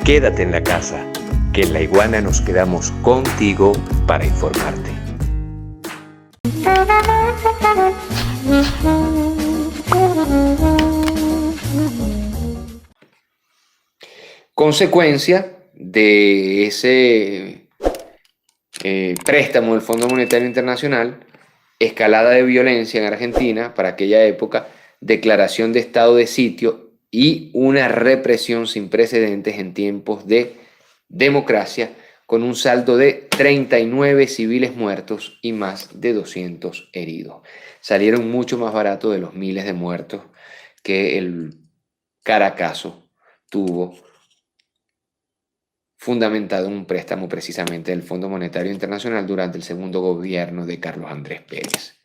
Quédate en la casa, que en La Iguana nos quedamos contigo para informarte. Consecuencia de ese préstamo del Fondo Monetario Internacional, escalada de violencia en Argentina para aquella época, declaración de estado de sitio y una represión sin precedentes en tiempos de democracia, con un saldo de 39 civiles muertos y más de 200 heridos. Salieron mucho más barato de los miles de muertos que el Caracazo tuvo, fundamentado en un préstamo precisamente del Fondo Monetario Internacional durante el segundo gobierno de Carlos Andrés Pérez.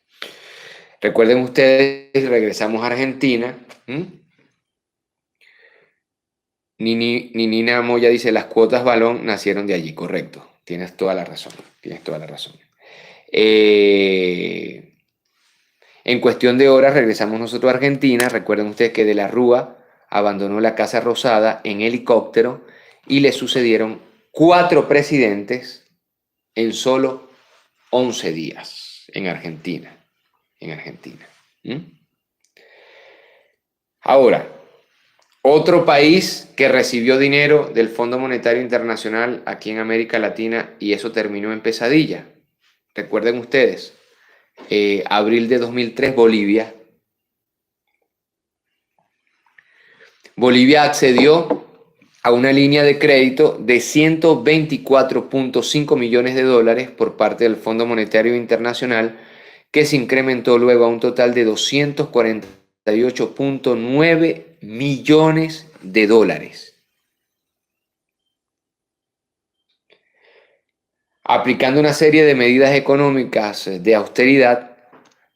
Recuerden ustedes, regresamos a Argentina. Nina Moya dice, las cuotas balón nacieron de allí. Correcto, tienes toda la razón, tienes toda la razón. En cuestión de horas regresamos nosotros a Argentina. Recuerden ustedes que De la Rúa abandonó la Casa Rosada en helicóptero y le sucedieron 4 presidentes en solo 11 días en Argentina. Ahora, otro país que recibió dinero del Fondo Monetario Internacional aquí en América Latina y eso terminó en pesadilla. Recuerden ustedes, abril de 2003, Bolivia. Bolivia accedió a una línea de crédito de 124.5 millones de dólares por parte del Fondo Monetario Internacional, que se incrementó luego a un total de 248.9 millones de dólares. Aplicando una serie de medidas económicas de austeridad,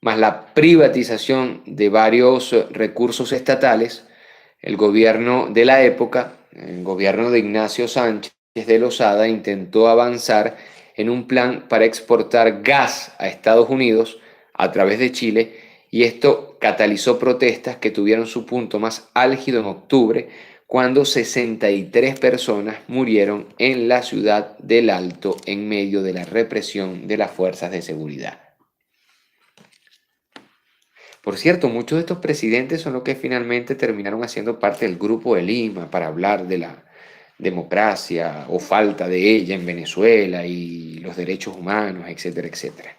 más la privatización de varios recursos estatales, el gobierno de la época, el gobierno de Ignacio Sánchez de Lozada, intentó avanzar en un plan para exportar gas a Estados Unidos a través de Chile, y esto catalizó protestas que tuvieron su punto más álgido en octubre, cuando 63 personas murieron en la ciudad del Alto en medio de la represión de las fuerzas de seguridad. Por cierto, muchos de estos presidentes son los que finalmente terminaron haciendo parte del Grupo de Lima para hablar de la democracia o falta de ella en Venezuela y los derechos humanos, etcétera, etcétera.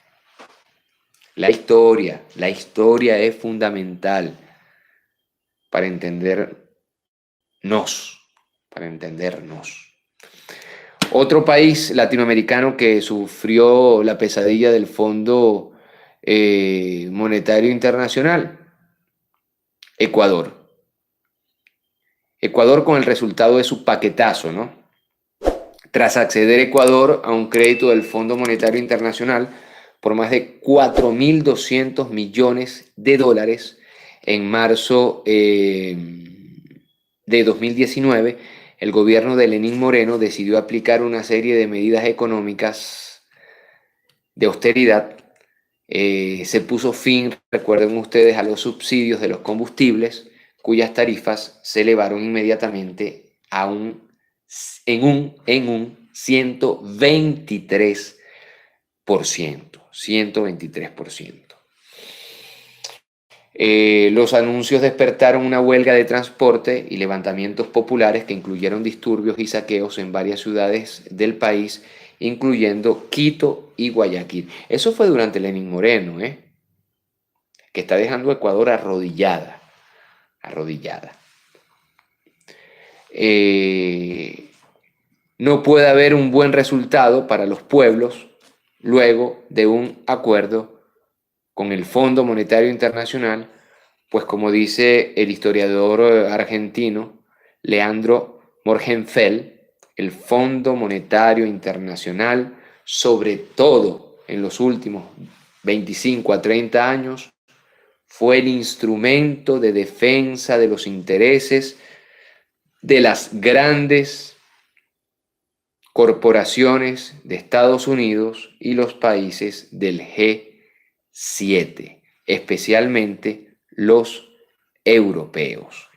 La historia es fundamental para entendernos. Otro país latinoamericano que sufrió la pesadilla del Fondo Monetario Internacional, Ecuador. Ecuador con el resultado de su paquetazo, ¿no? Tras acceder Ecuador a un crédito del Fondo Monetario Internacional por más de 4.200 millones de dólares en marzo de 2019, el gobierno de Lenín Moreno decidió aplicar una serie de medidas económicas de austeridad. Se puso fin, recuerden ustedes, a los subsidios de los combustibles, cuyas tarifas se elevaron inmediatamente en un 123%. Los anuncios despertaron una huelga de transporte y levantamientos populares que incluyeron disturbios y saqueos en varias ciudades del país, incluyendo Quito y Guayaquil. Eso fue durante Lenín Moreno, que está dejando a Ecuador arrodillada. No puede haber un buen resultado para los pueblos luego de un acuerdo con el Fondo Monetario Internacional, pues como dice el historiador argentino Leandro Morgenfeld, el Fondo Monetario Internacional, sobre todo en los últimos 25 a 30 años, fue el instrumento de defensa de los intereses de las grandes corporaciones de Estados Unidos y los países del G7, especialmente los europeos.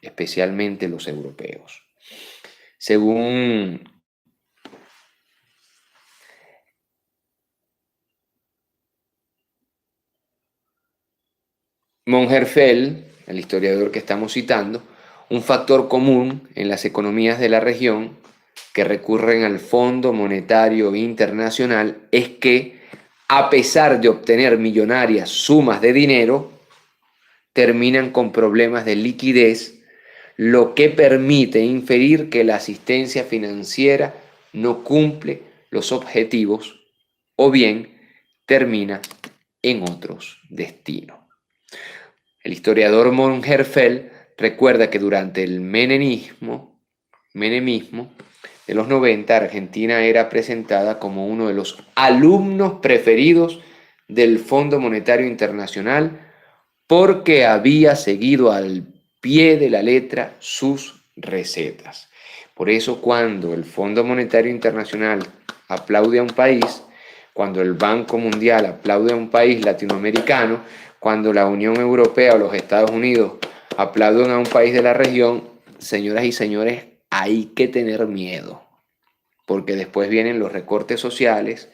Según Mongerfeld, el historiador que estamos citando, un factor común en las economías de la región que recurren al Fondo Monetario Internacional es que, a pesar de obtener millonarias sumas de dinero, terminan con problemas de liquidez, lo que permite inferir que la asistencia financiera no cumple los objetivos o bien termina en otros destinos. El historiador Mongerfeld recuerda que durante el menemismo de los 90, Argentina era presentada como uno de los alumnos preferidos del Fondo Monetario Internacional porque había seguido al pie de la letra sus recetas. Por eso, cuando el Fondo Monetario Internacional aplaude a un país, cuando el Banco Mundial aplaude a un país latinoamericano, cuando la Unión Europea o los Estados Unidos aplauden a un país de la región, señoras y señores, hay que tener miedo, porque después vienen los recortes sociales,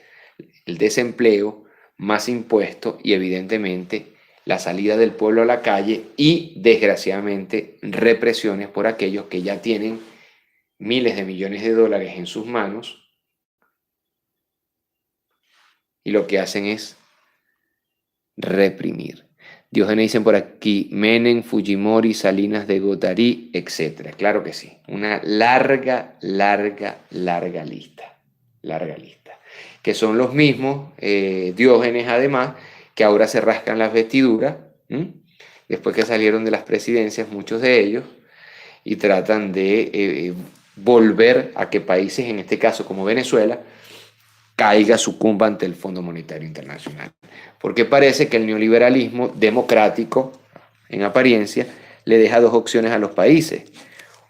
el desempleo, más impuestos y evidentemente la salida del pueblo a la calle y, desgraciadamente, represiones por aquellos que ya tienen miles de millones de dólares en sus manos y lo que hacen es reprimir. Diógenes dicen por aquí, Menem, Fujimori, Salinas de Gortari, etc. Claro que sí, una larga lista, que son los mismos, Diógenes además, que ahora se rascan las vestiduras, después que salieron de las presidencias, muchos de ellos, y tratan de volver a que países, en este caso como Venezuela, sucumba ante el Fondo Monetario Internacional. Porque parece que el neoliberalismo democrático, en apariencia, le deja dos opciones a los países.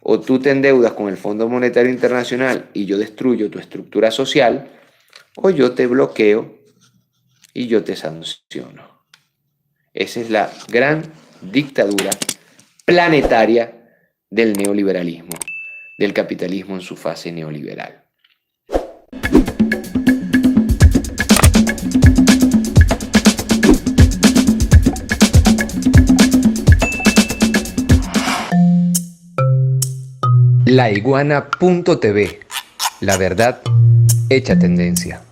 O tú te endeudas con el Fondo Monetario Internacional y yo destruyo tu estructura social, o yo te bloqueo y yo te sanciono. Esa es la gran dictadura planetaria del neoliberalismo, del capitalismo en su fase neoliberal. Laiguana.tv, la verdad hecha tendencia.